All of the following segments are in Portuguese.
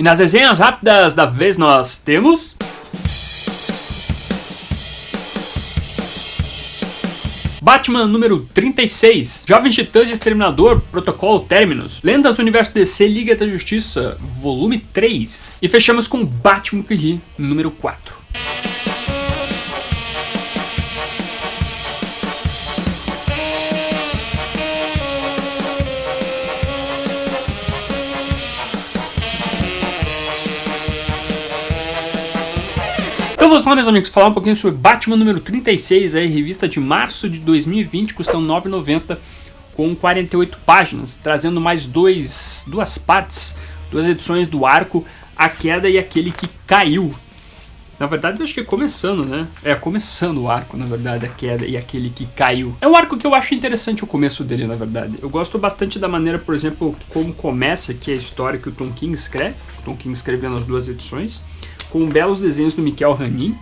E nas resenhas rápidas da vez nós temos... Batman número 36, Jovens Titãs e Exterminador, Protocolo Terminus, Lendas do Universo DC, Liga da Justiça, volume 3. E fechamos com Batman que ri, número 4. Então vamos lá, meus amigos, falar um pouquinho sobre Batman número 36, aí, revista de março de 2020, custando R$ 9,90, com 48 páginas, trazendo mais duas partes, duas edições do arco A Queda e Aquele que Caiu. Na verdade, eu acho que é começando, né? Começando o arco, na verdade, A Queda e Aquele que Caiu. É um arco que eu acho interessante o começo dele, na verdade. Eu gosto bastante da maneira, por exemplo, como começa aqui a história que o Tom King escreve. O Tom King escrevendo as duas edições, com belos desenhos do Mikel Janín.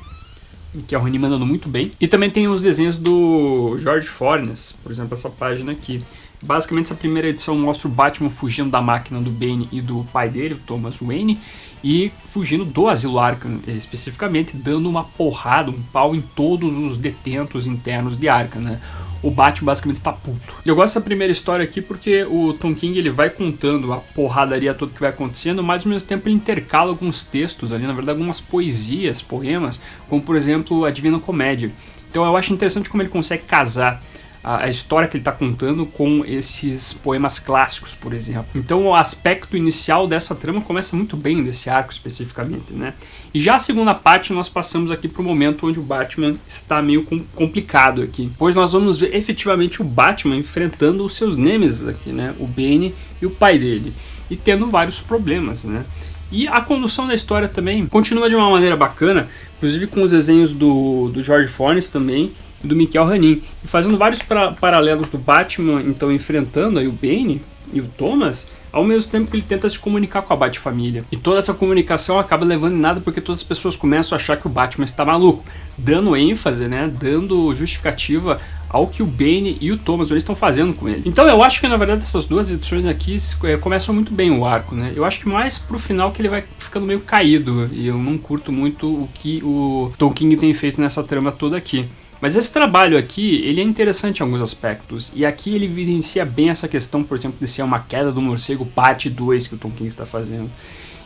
Mikel Janín mandando muito bem. E também tem os desenhos do George Fornes, por exemplo, essa página aqui. Basicamente, essa primeira edição mostra o Batman fugindo da máquina do Bane e do pai dele, o Thomas Wayne, e fugindo do Asilo Arkham, especificamente, dando uma porrada, um pau em todos os detentos internos de Arkham, né? O Batman basicamente está puto. Eu gosto dessa primeira história aqui porque o Tom King ele vai contando a porradaria toda que vai acontecendo, mas ao mesmo tempo ele intercala alguns textos ali, na verdade algumas poesias, poemas, como por exemplo a Divina Comédia. Então eu acho interessante como ele consegue casar a história que ele está contando com esses poemas clássicos, por exemplo. Então o aspecto inicial dessa trama começa muito bem desse arco especificamente, né? E já a segunda parte nós passamos aqui para o momento onde o Batman está meio complicado aqui, pois nós vamos ver efetivamente o Batman enfrentando os seus nêmesis aqui, né? O Bane e o pai dele, e tendo vários problemas, né? E a condução da história também continua de uma maneira bacana, inclusive com os desenhos do George Fornes também, do Mikel Janín, e fazendo vários paralelos do Batman, então enfrentando aí o Bane e o Thomas, ao mesmo tempo que ele tenta se comunicar com a Bat-família. E toda essa comunicação acaba levando em nada porque todas as pessoas começam a achar que o Batman está maluco, dando ênfase, né, dando justificativa ao que o Bane e o Thomas eles estão fazendo com ele. Então eu acho que na verdade essas duas edições aqui começam muito bem o arco, né? Eu acho que mais pro final que ele vai ficando meio caído, e eu não curto muito o que o Tom King tem feito nessa trama toda aqui. Mas esse trabalho aqui, ele é interessante em alguns aspectos, e aqui ele evidencia bem essa questão, por exemplo, de ser uma queda do morcego parte 2 que o Tom King está fazendo.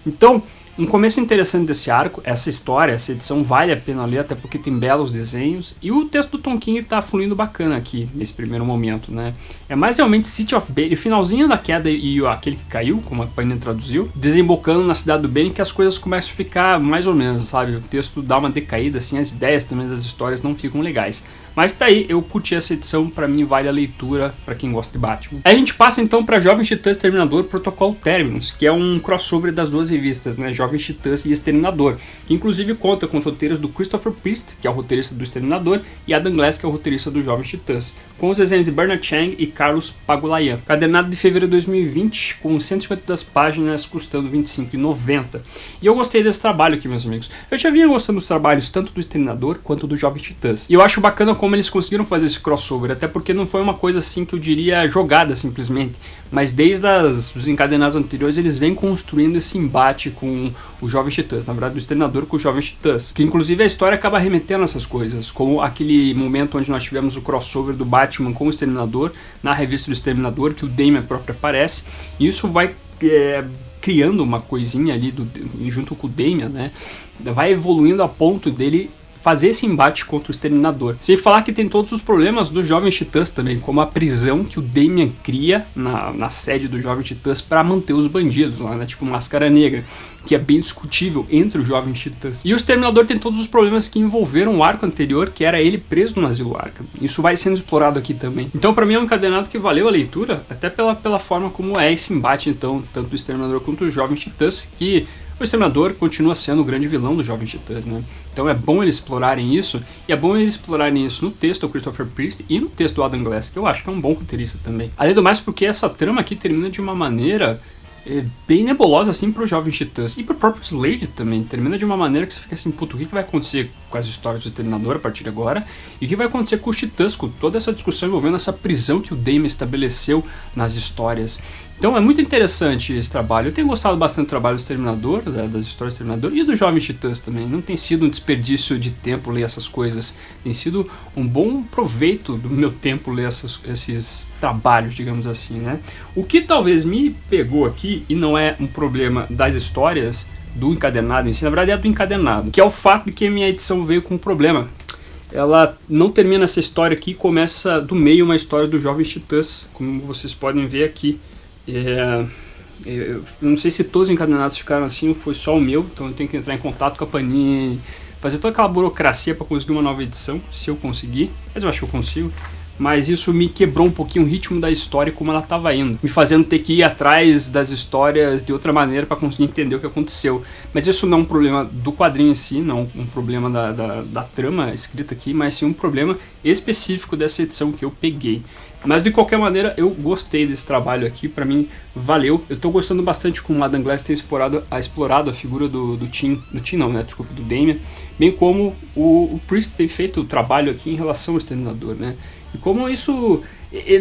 Então, um começo interessante desse arco, essa história, essa edição vale a pena ler, até porque tem belos desenhos, e o texto do Tom King está fluindo bacana aqui, nesse primeiro momento, né? É mais realmente City of Bane, o finalzinho da queda e Aquele que Caiu, como a Panini traduziu, desembocando na cidade do Bane, que as coisas começam a ficar mais ou menos, sabe? O texto dá uma decaída, assim, as ideias também das histórias não ficam legais. Mas tá aí, eu curti essa edição, pra mim vale a leitura pra quem gosta de Batman. Aí a gente passa então pra Jovens Titãs e Exterminador, Protocolo Terminus, que é um crossover das duas revistas, né, Jovens Titãs e Exterminador, que inclusive conta com os roteiros do Christopher Priest, que é o roteirista do Exterminador, e Adam Glass, que é o roteirista do Jovens Titãs, com os desenhos de Bernard Chang e Carlos Pagulayan. Cadernado de fevereiro de 2020, com 152 páginas, custando R$ 25,90. E eu gostei desse trabalho aqui, meus amigos. Eu já vinha gostando dos trabalhos tanto do Exterminador quanto do Jovens Titãs. E eu acho bacana como eles conseguiram fazer esse crossover, até porque não foi uma coisa assim que eu diria jogada simplesmente, mas desde os encadenados anteriores eles vêm construindo esse embate com o Jovens Titãs, na verdade do Exterminador com o Jovens Titãs, que inclusive a história acaba remetendo a essas coisas, como aquele momento onde nós tivemos o crossover do Batman com o Exterminador, na revista do Exterminador, que o Damian próprio aparece, e isso vai criando uma coisinha ali junto com o Damian, né? Vai evoluindo a ponto dele fazer esse embate contra o Exterminador. Sem falar que tem todos os problemas dos Jovens Titãs também, como a prisão que o Damian cria na sede dos Jovens Titãs para manter os bandidos lá, né? Tipo Máscara Negra, que é bem discutível entre os Jovens Titãs. E o Exterminador tem todos os problemas que envolveram o arco anterior, que era ele preso no Asilo Arkham. Isso vai sendo explorado aqui também. Então pra mim é um encadenado que valeu a leitura, até pela forma como é esse embate, então, tanto do Exterminador quanto dos Jovens Titãs, que o Exterminador continua sendo o grande vilão dos Jovens Titãs, né? Então é bom eles explorarem isso, e é bom eles explorarem isso no texto do Christopher Priest e no texto do Adam Glass, que eu acho que é um bom roteirista também. Além do mais, porque essa trama aqui termina de uma maneira bem nebulosa assim pro Jovens Titãs e pro próprio Slade também. Termina de uma maneira que você fica assim, puto, o que vai acontecer com as histórias do Exterminador a partir de agora? E o que vai acontecer com os Titãs, com toda essa discussão envolvendo essa prisão que o Damian estabeleceu nas histórias. Então é muito interessante esse trabalho. Eu tenho gostado bastante do trabalho do Exterminador, das histórias do Exterminador e do Jovens Titãs também. Não tem sido um desperdício de tempo ler essas coisas. Tem sido um bom proveito do meu tempo ler esses trabalhos, digamos assim, né? O que talvez me pegou aqui, e não é um problema das histórias do encadernado em si, na verdade é do encadernado, que é o fato de que a minha edição veio com um problema. Ela não termina essa história aqui, começa do meio uma história do Jovens Titãs, como vocês podem ver aqui. Eu não sei se todos os encadernados ficaram assim ou foi só o meu, então eu tenho que entrar em contato com a Panini, fazer toda aquela burocracia para conseguir uma nova edição, se eu conseguir, mas eu acho que eu consigo. Mas isso me quebrou um pouquinho o ritmo da história como ela estava indo, me fazendo ter que ir atrás das histórias de outra maneira para conseguir entender o que aconteceu. Mas isso não é um problema do quadrinho em si, não um problema da trama escrita aqui, mas sim um problema específico dessa edição que eu peguei. Mas de qualquer maneira eu gostei desse trabalho aqui, pra mim valeu. Eu tô gostando bastante como o Adam Glass tem explorado a figura do Tim não, né, desculpa, do Damian, bem como o Priest tem feito o trabalho aqui em relação ao Exterminador, né. E como isso,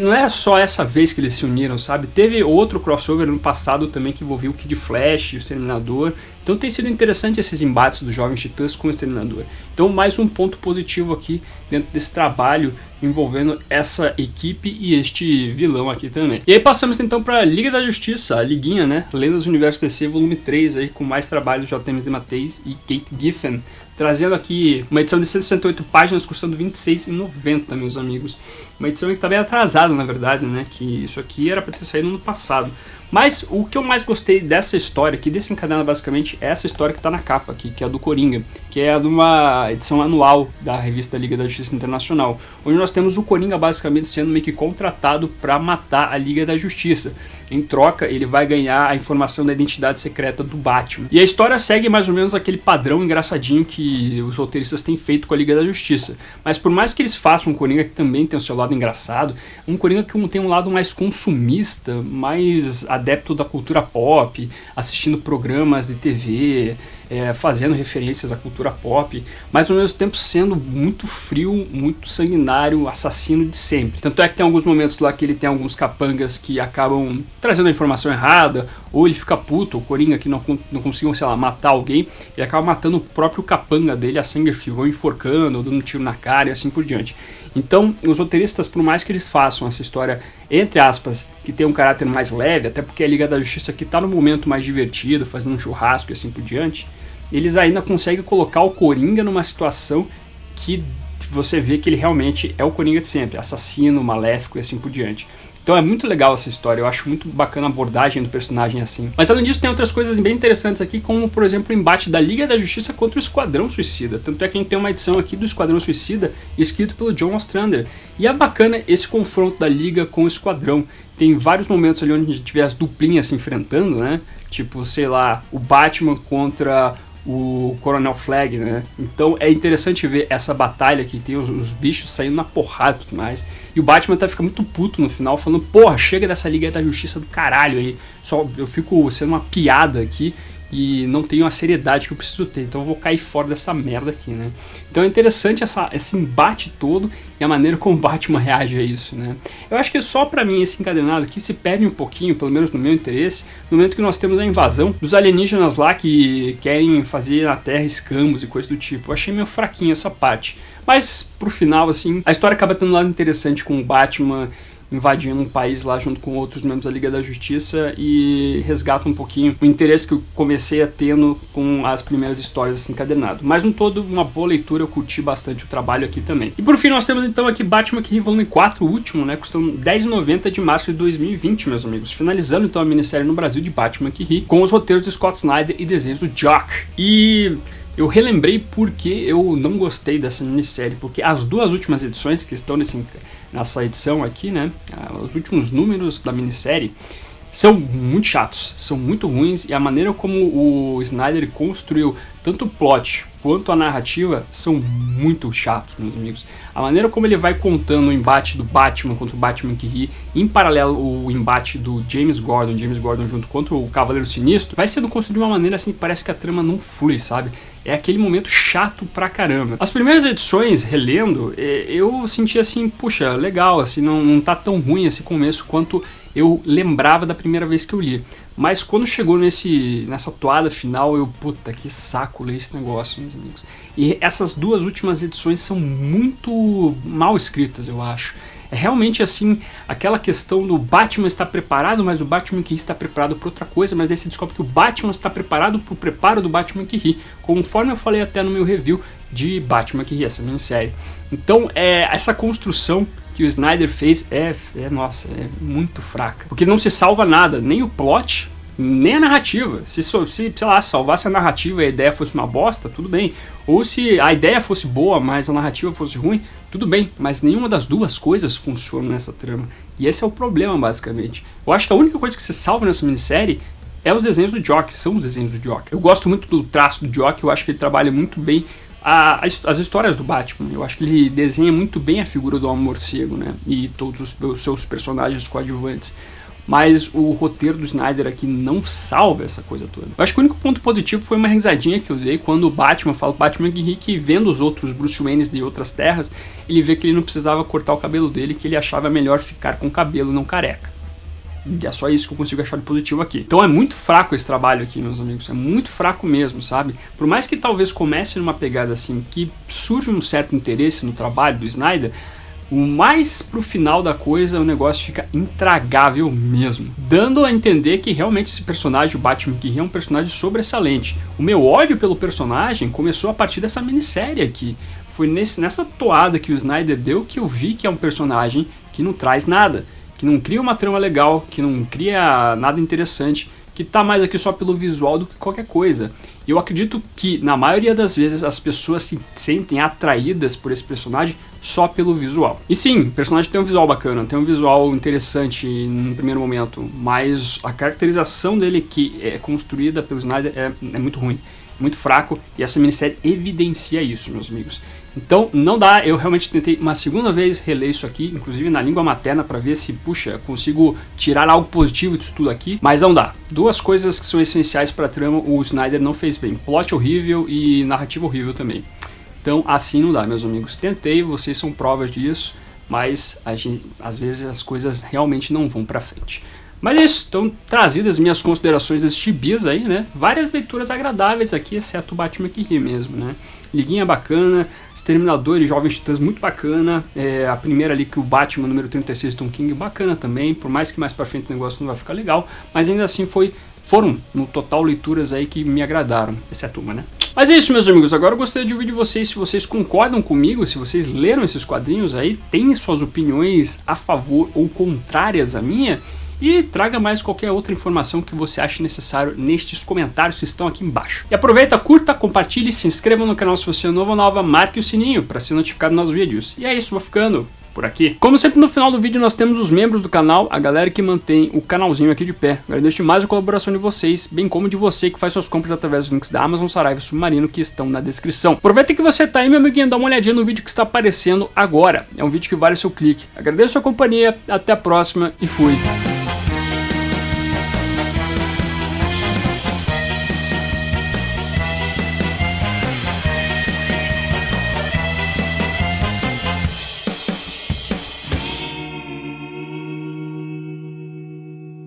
não é só essa vez que eles se uniram, sabe? Teve outro crossover no passado também que envolvia o Kid Flash e o Exterminador. Então tem sido interessante esses embates dos Jovens Titãs com o Exterminador. Então mais um ponto positivo aqui dentro desse trabalho envolvendo essa equipe e este vilão aqui também. E aí passamos então para Liga da Justiça, a liguinha, né? Lendas do Universo DC volume 3 aí, com mais trabalhos de J.M. DeMatteis e Kate Giffen, trazendo aqui uma edição de 168 páginas custando R$ 26,90, meus amigos. Uma edição que está bem atrasada, na verdade, né? Que isso aqui era para ter saído no passado. Mas o que eu mais gostei dessa história, que desencadena basicamente é essa história que está na capa aqui, que é a do Coringa, que é de uma edição anual da revista Liga da Justiça Internacional, onde nós temos o Coringa basicamente sendo meio que contratado para matar a Liga da Justiça. Em troca, ele vai ganhar a informação da identidade secreta do Batman. E a história segue mais ou menos aquele padrão engraçadinho que os roteiristas têm feito com a Liga da Justiça. Mas por mais que eles façam um Coringa que também tem o seu lado engraçado, um Coringa que tem um lado mais consumista, mais adepto da cultura pop, assistindo programas de TV, fazendo referências à cultura pop, mas ao mesmo tempo sendo muito frio, muito sanguinário, assassino de sempre. Tanto é que tem alguns momentos lá que ele tem alguns capangas que acabam trazendo a informação errada, ou ele fica puto, o Coringa que não conseguiu, sei lá, matar alguém, ele acaba matando o próprio capanga dele a sangue frio, ou enforcando, ou dando um tiro na cara e assim por diante. Então, os roteiristas, por mais que eles façam essa história, entre aspas, que tem um caráter mais leve, até porque a Liga da Justiça aqui está no momento mais divertido, fazendo um churrasco e assim por diante, eles ainda conseguem colocar o Coringa numa situação que você vê que ele realmente é o Coringa de sempre, assassino, maléfico e assim por diante. Então é muito legal essa história, eu acho muito bacana a abordagem do personagem assim. Mas além disso tem outras coisas bem interessantes aqui, como por exemplo o embate da Liga da Justiça contra o Esquadrão Suicida. Tanto é que a gente tem uma edição aqui do Esquadrão Suicida escrito pelo John Ostrander. E é bacana esse confronto da Liga com o Esquadrão. Tem vários momentos ali onde a gente vê as duplinhas se enfrentando, né? Tipo, sei lá, o Batman contra o Coronel Flag, né? Então é interessante ver essa batalha que tem os bichos saindo na porrada e tudo mais. E o Batman até fica muito puto no final, falando, porra, chega dessa Liga da Justiça do caralho aí. Só eu fico sendo uma piada aqui e não tenho a seriedade que eu preciso ter, então eu vou cair fora dessa merda aqui, né? Então é interessante esse embate todo e a maneira como o Batman reage a isso, né? Eu acho que só pra mim esse encadenado aqui se perde um pouquinho, pelo menos no meu interesse, no momento que nós temos a invasão dos alienígenas lá que querem fazer na Terra escambos e coisa do tipo. Eu achei meio fraquinho essa parte, mas pro final, assim, a história acaba tendo um lado interessante com o Batman invadindo um país lá junto com outros membros da Liga da Justiça e resgata um pouquinho o interesse que eu comecei a tendo com as primeiras histórias assim encadenado. Mas no todo, uma boa leitura, eu curti bastante o trabalho aqui também. E por fim nós temos então aqui Batman que volume 4, o último, né, custando R$10,90 de março de 2020, meus amigos. Finalizando então a minissérie no Brasil de Batman que ri, com os roteiros de Scott Snyder e desenhos do Jock. E eu relembrei porque eu não gostei dessa minissérie, porque as duas últimas edições que estão nessa edição aqui, né, os últimos números da minissérie, são muito chatos, são muito ruins, e a maneira como o Snyder construiu tanto o plot quanto a narrativa são muito chatos, meus amigos. A maneira como ele vai contando o embate do Batman contra o Batman que ri, em paralelo o embate do James Gordon junto contra o Cavaleiro Sinistro, vai sendo construído de uma maneira assim que parece que a trama não flui, sabe? É aquele momento chato pra caramba. As primeiras edições, relendo, eu senti assim, puxa, legal, assim, não tá tão ruim esse começo quanto eu lembrava da primeira vez que eu li. Mas quando chegou nessa toada final, puta, que saco ler esse negócio, meus amigos. E essas duas últimas edições são muito mal escritas, eu acho. É realmente assim, aquela questão do Batman está preparado, mas o Batman que ri está preparado para outra coisa, mas daí você descobre que o Batman está preparado para o preparo do Batman que ri, conforme eu falei até no meu review de Batman que ri, essa minissérie. Então, essa construção que o Snyder fez nossa, é muito fraca, porque não se salva nada, nem o plot, nem a narrativa. Se sei lá, salvasse a narrativa e a ideia fosse uma bosta, tudo bem. Ou se a ideia fosse boa, mas a narrativa fosse ruim, tudo bem. Mas nenhuma das duas coisas funciona nessa trama. E esse é o problema, basicamente. Eu acho que a única coisa que se salva nessa minissérie é os desenhos do Jock, são os desenhos do Jock. Eu gosto muito do traço do Jock, eu acho que ele trabalha muito bem as histórias do Batman. Eu acho que ele desenha muito bem a figura do Homem-Morcego, né? E todos os seus personagens coadjuvantes. Mas o roteiro do Snyder aqui não salva essa coisa toda. Eu acho que o único ponto positivo foi uma risadinha que eu dei quando o Batman fala, o Batman que vendo os outros Bruce Waynes de outras terras, ele vê que ele não precisava cortar o cabelo dele, que ele achava melhor ficar com o cabelo não careca. E é só isso que eu consigo achar de positivo aqui. Então é muito fraco esse trabalho aqui, meus amigos. É muito fraco mesmo, sabe? Por mais que talvez comece numa pegada assim, que surge um certo interesse no trabalho do Snyder, o mais pro final da coisa o negócio fica intragável mesmo, dando a entender que realmente esse personagem, o Batman que ri, é um personagem sobressalente. O meu ódio pelo personagem começou a partir dessa minissérie aqui. Foi nessa toada que o Snyder deu que eu vi que é um personagem que não traz nada, que não cria uma trama legal, que não cria nada interessante, que tá mais aqui só pelo visual do que qualquer coisa. Eu acredito que, na maioria das vezes, as pessoas se sentem atraídas por esse personagem só pelo visual. E sim, o personagem tem um visual bacana, tem um visual interessante no primeiro momento, mas a caracterização dele que é construída pelo Snyder é muito ruim, muito fraco, e essa minissérie evidencia isso, meus amigos. Então não dá, eu realmente tentei uma segunda vez reler isso aqui, inclusive na língua materna, para ver se, puxa, consigo tirar algo positivo disso tudo aqui, mas não dá. Duas coisas que são essenciais para a trama, o Snyder não fez bem, plot horrível e narrativa horrível também. Então assim não dá, meus amigos. Tentei, vocês são provas disso, mas às vezes as coisas realmente não vão para frente. Mas é isso, então trazidas minhas considerações desses gibis aí, né? Várias leituras agradáveis aqui, exceto o Batman que ri mesmo, né? Liguinha bacana, Exterminador e Jovens Titãs muito bacana, a primeira ali que o Batman número 36 Tom King bacana também, por mais que mais pra frente o negócio não vai ficar legal, mas ainda assim foram no total leituras aí que me agradaram, exceto uma, né? Mas é isso, meus amigos, agora eu gostaria de ouvir de vocês se vocês concordam comigo, se vocês leram esses quadrinhos aí, têm suas opiniões a favor ou contrárias à minha, e traga mais qualquer outra informação que você ache necessário nestes comentários que estão aqui embaixo. E aproveita, curta, compartilhe, se inscreva no canal se você é novo ou nova, marque o sininho para ser notificado nos vídeos. E é isso, vou ficando por aqui. Como sempre, no final do vídeo nós temos os membros do canal, a galera que mantém o canalzinho aqui de pé. Agradeço demais a colaboração de vocês, bem como de você que faz suas compras através dos links da Amazon, Saraiva e Submarino que estão na descrição. Aproveita que você tá aí, meu amiguinho, dá uma olhadinha no vídeo que está aparecendo agora. É um vídeo que vale o seu clique. Agradeço a companhia, até a próxima e fui!